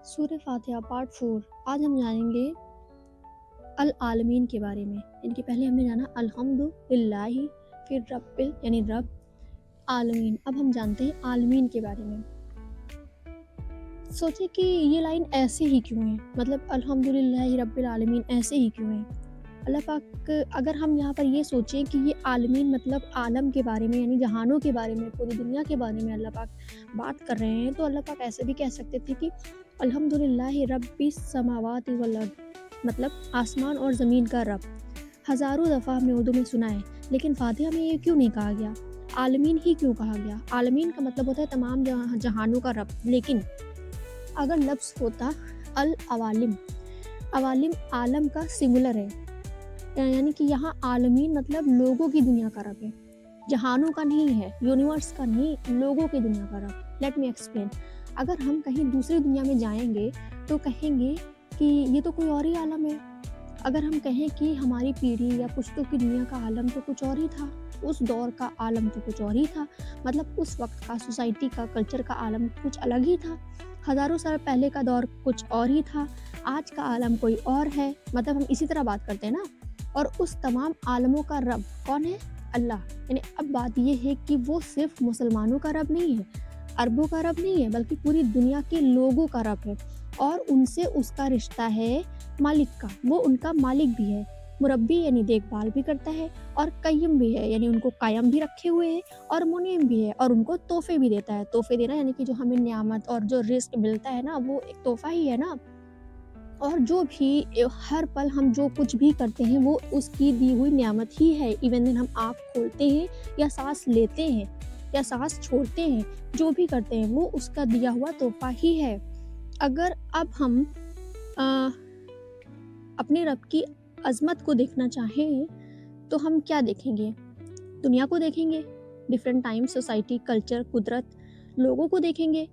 سورہ فاتحہ پارٹ 4۔ آج ہم جانیں گے العالمین کے بارے میں۔ ان کے پہلے ہم نے جانا الحمد للہ، پھر یعنی رب عالمین۔ اب ہم جانتے ہیں عالمین کے بارے میں۔ سوچے کہ یہ لائن ایسے ہی کیوں ہے، مطلب الحمد للہ رب العالمین ایسے ہی کیوں ہے۔ اللہ پاک، اگر ہم یہاں پر یہ سوچیں کہ یہ عالمین مطلب عالم کے بارے میں، یعنی جہانوں کے بارے میں، پوری دنیا کے بارے میں اللہ پاک بات کر رہے ہیں، تو اللہ پاک ایسے بھی کہہ سکتے تھے کہ الحمدللہ رب السماوات والارض، مطلب آسمان اور زمین کا رب۔ ہزاروں دفعہ ہم نے اردو میں سنا ہے، لیکن فاتحہ میں یہ کیوں نہیں کہا گیا؟ عالمین ہی کیوں کہا گیا؟ عالمین کا مطلب ہوتا ہے تمام جہانوں کا رب، لیکن اگر لفظ ہوتا العوالم، عوالم عالم کا سنگولر ہے، یعنی کہ یہاں عالمین مطلب لوگوں کی دنیا کا رب ہے، جہانوں کا نہیں ہے، یونیورس کا نہیں، لوگوں کی دنیا کا رب۔ Let me explain. اگر ہم کہیں دوسری دنیا میں جائیں گے تو کہیں گے کہ یہ تو کوئی اور ہی عالم ہے۔ اگر ہم کہیں کہ ہماری پیڑھی یا پشتوں کی دنیا کا عالم تو کچھ اور ہی تھا، اس دور کا عالم تو کچھ اور ہی تھا، مطلب اس وقت کا سوسائٹی کا کلچر کا عالم کچھ الگ ہی تھا، ہزاروں سال پہلے کا دور کچھ اور ہی تھا، آج کا عالم کوئی اور ہے، مطلب ہم اسی طرح بات کرتے ہیں نا۔ اور اس تمام عالموں کا رب کون ہے؟ اللہ۔ یعنی اب بات یہ ہے کہ وہ صرف مسلمانوں کا رب نہیں ہے، عربوں کا رب نہیں ہے، بلکہ پوری دنیا کے لوگوں کا رب ہے، اور ان سے اس کا رشتہ ہے مالک کا، وہ ان کا مالک بھی ہے، مربی یعنی دیکھ بھال بھی کرتا ہے، اور قیم بھی ہے یعنی ان کو قائم بھی رکھے ہوئے ہے، اور منعم بھی ہے اور ان کو تحفے بھی دیتا ہے۔ تحفے دینا یعنی کہ جو ہمیں نعمت اور جو رزق ملتا ہے نا، وہ ایک تحفہ ہی ہے نا۔ اور جو بھی ہر پل ہم جو کچھ بھی کرتے ہیں وہ اس کی دی ہوئی نعمت ہی ہے۔ ایون دن ہم آنکھ کھولتے ہیں یا سانس لیتے ہیں یا سانس چھوڑتے ہیں، جو بھی کرتے ہیں وہ اس کا دیا ہوا تحفہ ہی ہے۔ اگر اب ہم اپنے رب کی عظمت کو دیکھنا چاہیں تو ہم کیا دیکھیں گے؟ دنیا کو دیکھیں گے، ڈیفرنٹ ٹائم، سوسائٹی، کلچر، قدرت، لوگوں کو دیکھیں گے،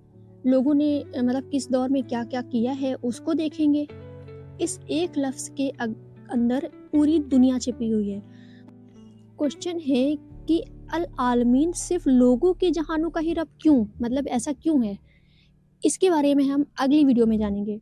لوگوں نے مطلب کس دور میں کیا کیا کیا ہے اس کو دیکھیں گے۔ اس ایک لفظ کے اندر پوری دنیا چھپی ہوئی ہے۔ کوشچن ہے کہ العالمین صرف لوگوں کے جہانوں کا ہی رب کیوں؟ مطلب ایسا کیوں ہے؟ اس کے بارے میں ہم اگلی ویڈیو میں جانیں گے۔